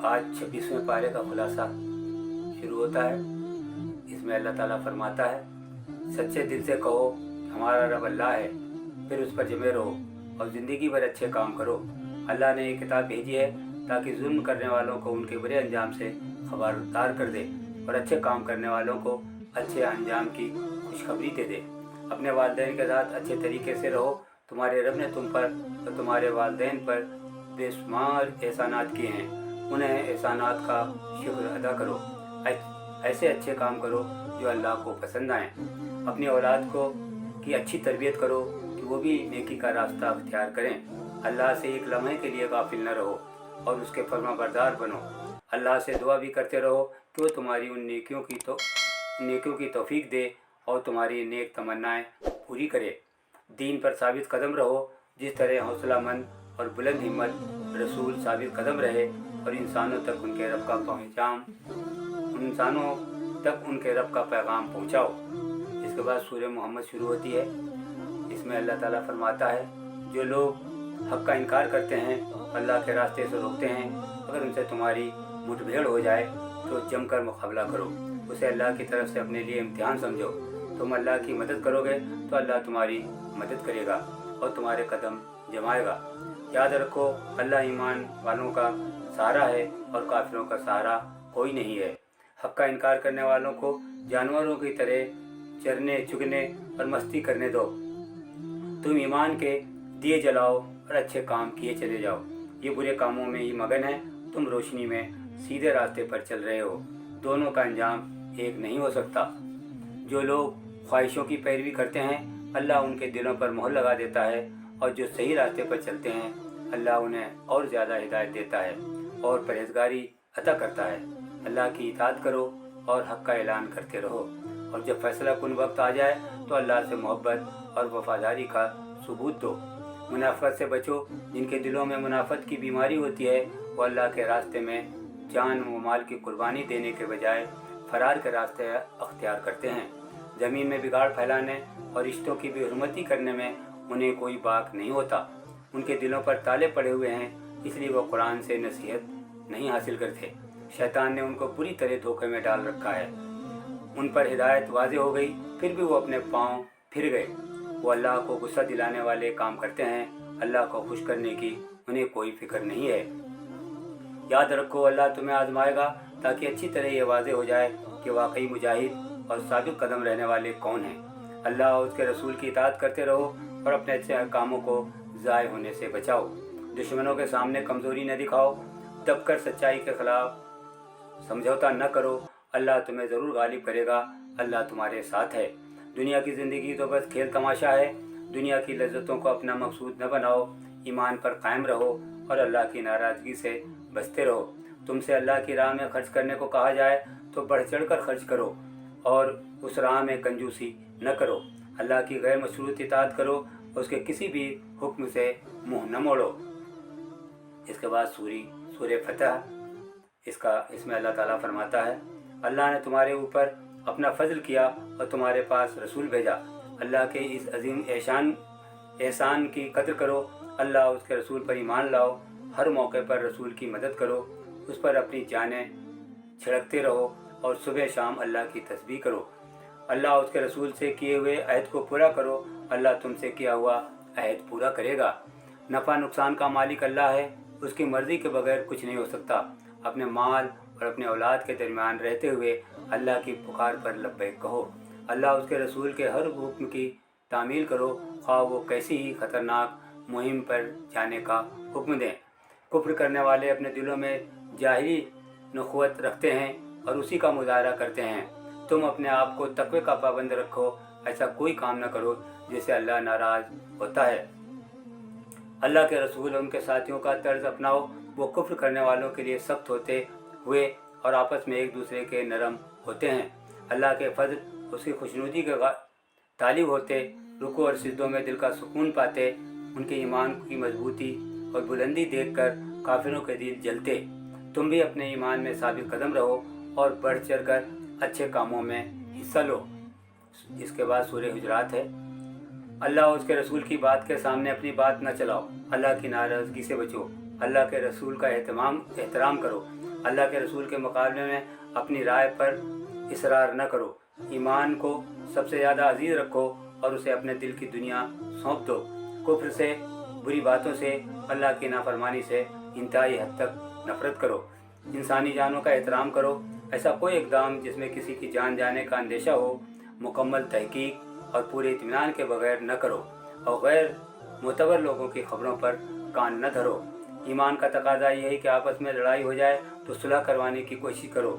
आज 26वें पारे का खुलासा शुरू होता है। इसमें अल्लाह ताला फरमाता है, सच्चे दिल से कहो हमारा रब अल्लाह है, फिर उस पर जमे रहो और ज़िंदगी भर अच्छे काम करो। अल्लाह ने ये किताब भेजी है ताकि जुल्म करने वालों को उनके बुरे अंजाम से खबरदार कर दे और अच्छे काम करने वालों को अच्छे अंजाम की खुशखबरी दे दे। अपने वालिदैन के साथ अच्छे तरीके से रहो। तुम्हारे रब ने तुम पर और तुम्हारे वालिदैन पर बेशुमार एहसानात किए हैं, उन्हें एहसानात का शुक्र अदा करो। ऐसे अच्छे काम करो जो अल्लाह को पसंद आएँ। अपनी औलाद को की अच्छी तरबियत करो कि वो भी नेकी का रास्ता अख्तियार करें। अल्लाह से एक लम्हे के लिए गाफिल न रहो और उसके फरमाबरदार बनो। अल्लाह से दुआ भी करते रहो कि वो तुम्हारी उन नेकियों की तौफीक दे और तुम्हारी नेक तमन्नाएं पूरी करे। दीन पर साबित कदम रहो, जिस तरह हौसलामंद और बुलंद हिम्मत रसूल साबित कदम रहे और इंसानों तक उनके रब का पैगाम पहुँचाओ। इसके बाद सूरह मोहम्मद शुरू होती है। इसमें अल्लाह ताला फरमाता है, जो लोग हक़ का इनकार करते हैं, अल्लाह के रास्ते से रोकते हैं, अगर उनसे तुम्हारी मुठभेड़ हो जाए तो जमकर मुकाबला करो। उसे अल्लाह की तरफ से अपने लिए इम्तिहान समझो। तुम अल्लाह की मदद करोगे तो अल्लाह तुम्हारी मदद करेगा और तुम्हारे कदम जमाएगा। याद रखो, अल्लाह ईमान वालों का सहारा है और काफिरों का सहारा कोई नहीं है। हक़ का इनकार करने वालों को जानवरों की तरह चरने चुगने और मस्ती करने दो। तुम ईमान के दिए जलाओ और अच्छे काम किए चले जाओ। ये बुरे कामों में ही मगन है, तुम रोशनी में सीधे रास्ते पर चल रहे हो। दोनों का अंजाम एक नहीं हो सकता। जो लोग ख्वाहिशों की पैरवी करते हैं, अल्लाह उनके दिलों पर मोहर लगा देता है, और जो सही रास्ते पर चलते हैं, अल्लाह उन्हें और ज़्यादा हिदायत देता है और परहेजगारी अता करता है। अल्लाह की इताअत करो और हक़ का ऐलान करते रहो, और जब फैसला कुन वक्त आ जाए तो अल्लाह से मोहब्बत और वफादारी का सबूत दो। मुनाफत से बचो। जिनके दिलों में मुनाफत की बीमारी होती है, वो अल्लाह के रास्ते में जान व माल की कुर्बानी देने के बजाय फरार के रास्ते अख्तियार करते हैं। ज़मीन में बिगाड़ फैलाने और रिश्तों की बेहुरमती करने में उन्हें कोई बाक नहीं होता। उनके दिलों पर ताले पड़े हुए हैं, इसलिए वो कुरान से नसीहत नहीं हासिल करते। शैतान ने उनको पूरी तरह धोखे में डाल रखा है। उन पर हिदायत वाज़ेह हो गई, फिर भी वो अपने पाँव फिर गए। वो अल्लाह को गुस्सा दिलाने वाले काम करते हैं। अल्लाह को खुश करने की उन्हें कोई फिक्र नहीं है। याद रखो, अल्लाह तुम्हें आजमाएगा ताकि अच्छी तरह ये वाज़ेह हो जाए कि वाकई मुजाहिद और साबित कदम रहने वाले कौन हैं। अल्लाह और उसके रसूल की इताअत करते रहो और अपने अच्छे कामों को ज़ाय होने से बचाओ। दुश्मनों के सामने कमज़ोरी न दिखाओ। दबकर सच्चाई के खिलाफ समझौता न करो। अल्लाह तुम्हें ज़रूर गालिब करेगा। अल्लाह तुम्हारे साथ है। दुनिया की ज़िंदगी तो बस खेल तमाशा है। दुनिया की लज्जतों को अपना मकसूद न बनाओ। ईमान पर कायम रहो और अल्लाह की नाराज़गी से बचते रहो। तुमसे अल्लाह की राह में खर्च करने को कहा जाए तो बढ़ चढ़ कर खर्च करो और उस राह में कंजूसी न करो। अल्लाह की गैर मशरूत इताअत करो, उसके किसी भी हुक्म से मुँह न मोड़ो। इसके बाद सूरह फतह, इसमें अल्लाह ताला फरमाता है, अल्लाह ने तुम्हारे ऊपर अपना फजल किया और तुम्हारे पास रसूल भेजा। अल्लाह के इस अजीम एहसान की कदर करो। अल्लाह उसके रसूल पर ईमान लाओ। हर मौके पर रसूल की मदद करो, उस पर अपनी जानें छिड़कते रहो और सुबह शाम अल्लाह की तस्बीह करो। अल्लाह उसके रसूल से किए हुए अहद को पूरा करो। अल्लाह तुमसे किया हुआ अहद पूरा करेगा। नफ़ा नुकसान का मालिक अल्लाह है, उसकी मर्ज़ी के बगैर कुछ नहीं हो सकता। अपने माल और अपने औलाद के दरमियान रहते हुए अल्लाह की पुकार पर लब्बैक कहो। अल्लाह उसके रसूल के हर हुक्म की तामील करो, ख्वाह वो कैसी ही ख़तरनाक मुहिम पर जाने का हुक्म दें। कुफ्र करने वाले अपने दिलों में जाहिरी नखुवत रखते हैं और उसी का मुजाहरा करते हैं। तुम अपने आप को तक़वे का पाबंद रखो। ऐसा कोई काम न करो जिससे अल्लाह नाराज़ होता है। अल्लाह के रसूल और उनके साथियों का तर्ज अपनाओ। वो कुफ्र करने वालों के लिए सख्त होते हुए और आपस में एक दूसरे के नरम होते हैं। अल्लाह के फजल, उसकी खुशनुदी के तालिब होते, रुकू और सिजदों में दिल का सुकून पाते। उनके ईमान की मजबूती और बुलंदी देखकर काफिरों के दिल जलते। तुम भी अपने ईमान में साबित कदम रहो और बढ़ चढ़ कर अच्छे कामों में हिस्सा लो। इसके बाद सूरह हुजरात है। अल्लाह और उसके रसूल की बात के सामने अपनी बात न चलाओ। अल्लाह की नाराज़गी से बचो। अल्लाह के रसूल का एहतराम करो। अल्लाह के रसूल के मुकाबले में अपनी राय पर इसरार न करो। ईमान को सबसे ज़्यादा अजीज़ रखो और उसे अपने दिल की दुनिया सौंप दो। कुफ्र से, बुरी बातों से, अल्लाह की नाफरमानी से इंतहाई हद तक नफरत करो। इंसानी जानों का एहतराम करो। ऐसा कोई इक़दाम जिसमें किसी की जान जाने का अंदेशा हो, मुकम्मल तहकीक और पूरे इत्मीनान के बगैर न करो और गैर मोतबर लोगों की खबरों पर कान न धरो। ईमान का तकाजा यह है कि आपस में लड़ाई हो जाए तो सुलह करवाने की कोशिश करो।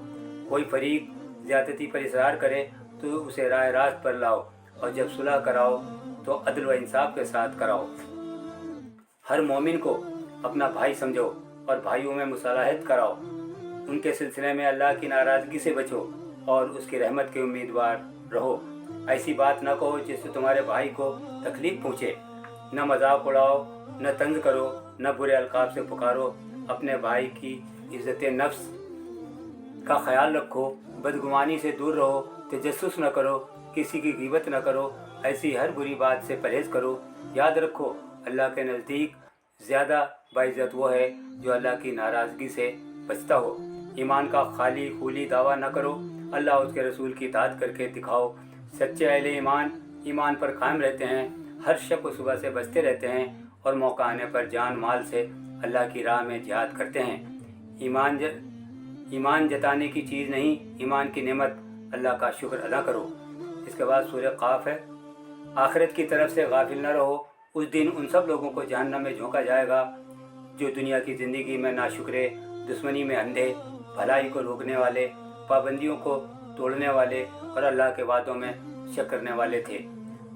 कोई फरीक ज़्यादती पर इसरार करे तो उसे राह रास्त पर लाओ और जब सुलह कराओ तो अदल व इंसाफ के साथ कराओ। हर मोमिन को अपना भाई समझो और भाइयों में मुसालहत कराओ। उनके सिलसिले में अल्लाह की नाराज़गी से बचो और उसकी रहमत के उम्मीदवार रहो। ऐसी बात न कहो जिससे तुम्हारे भाई को तकलीफ पहुँचे। न मजाक उड़ाओ, न तंज करो, न बुरे अलकाब से पुकारो। अपने भाई की इज़्ज़त नफ्स का ख्याल रखो। बदगुमानी से दूर रहो। तजस्सुस न करो, किसी की ग़ीबत न करो। ऐसी हर बुरी बात से परहेज़ करो। याद रखो, अल्लाह के नज़दीक ज़्यादा बाइज़्ज़त वो है जो अल्लाह की नाराज़गी से बचता हो। ईमान का खाली खूली दावा न करो। अल्लाह उसके रसूल की इताअत करके दिखाओ। सच्चे अहले ईमान पर कायम रहते हैं, हर शब व सुबह से बचते रहते हैं और मौका आने पर जान माल से अल्लाह की राह में जिहाद करते हैं। ईमान जताने की चीज़ नहीं, ईमान की नेमत अल्लाह का शुक्र अदा करो। इसके बाद सूरह क़ाफ है। आखिरत की तरफ से गाफिल न रहो। उस दिन उन सब लोगों को जहन्नम में झोंका जाएगा जो दुनिया की ज़िंदगी में नाशुक्रे, दुश्मनी में अंधे, भलाई को रोकने वाले, पाबंदियों को तोड़ने वाले और अल्लाह के वादों में शक करने वाले थे।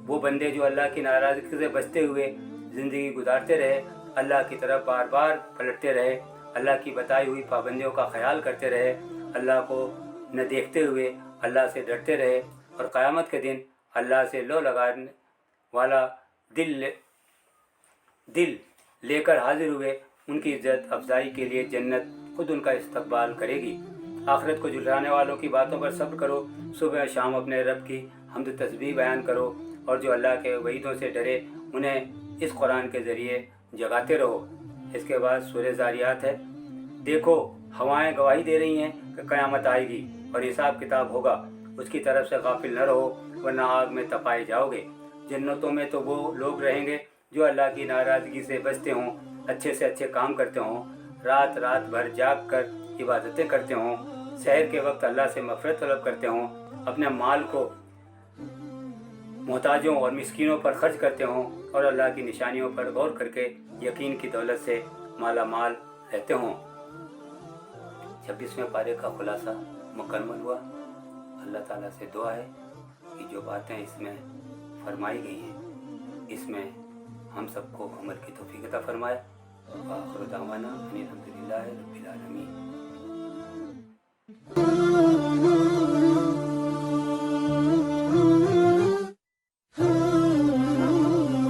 वो बंदे जो अल्लाह की नाराज़गी से बचते हुए ज़िंदगी गुजारते रहे, अल्लाह की तरफ बार बार पलटते रहे, अल्लाह की बताई हुई पाबंदियों का ख्याल करते रहे, अल्लाह को न देखते हुए अल्लाह से डरते रहे और क़यामत के दिन अल्लाह से लो लगाने वाला दिल लेकर हाजिर हुए, उनकी इज़्ज़त अफजाई के लिए जन्नत खुद उनका इस्तकबाल करेगी। आखिरत को झुठलाने वालों की बातों पर सब्र करो। सुबह शाम अपने रब की हम्द तस्बीह बयान करो और जो अल्लाह के वईदों से डरे उन्हें इस कुरान के ज़रिए जगाते रहो। इसके बाद सूरह ज़ारियात है। देखो, हवाएं गवाही दे रही हैं कि क़यामत आएगी और हिसाब किताब होगा। उसकी तरफ से गाफिल न रहो वरना आग में तपाए जाओगे। जन्नतों में तो वो लोग रहेंगे जो अल्लाह की नाराज़गी से बचते हों, अच्छे से अच्छे काम करते हों, रात रात भर जाग कर इबादतें करते हों, सहर के वक्त अल्लाह से मग़फ़िरत तलब करते हों, अपने माल को मोहताजों और मिस्कीनों पर खर्च करते हों और अल्लाह की निशानियों पर गौर करके यकीन की दौलत से माला माल रहते हों। 26वें पारे का खुलासा मुकम्मल हुआ। अल्लाह ताला से दुआ है कि जो बातें इसमें फरमाई गई हैं, इसमें हम सबको अमल की तौफीक अता फरमाए। व आखिर दावाना अनिल हम्दुलिल्लाहि रब्बिल आलमीन।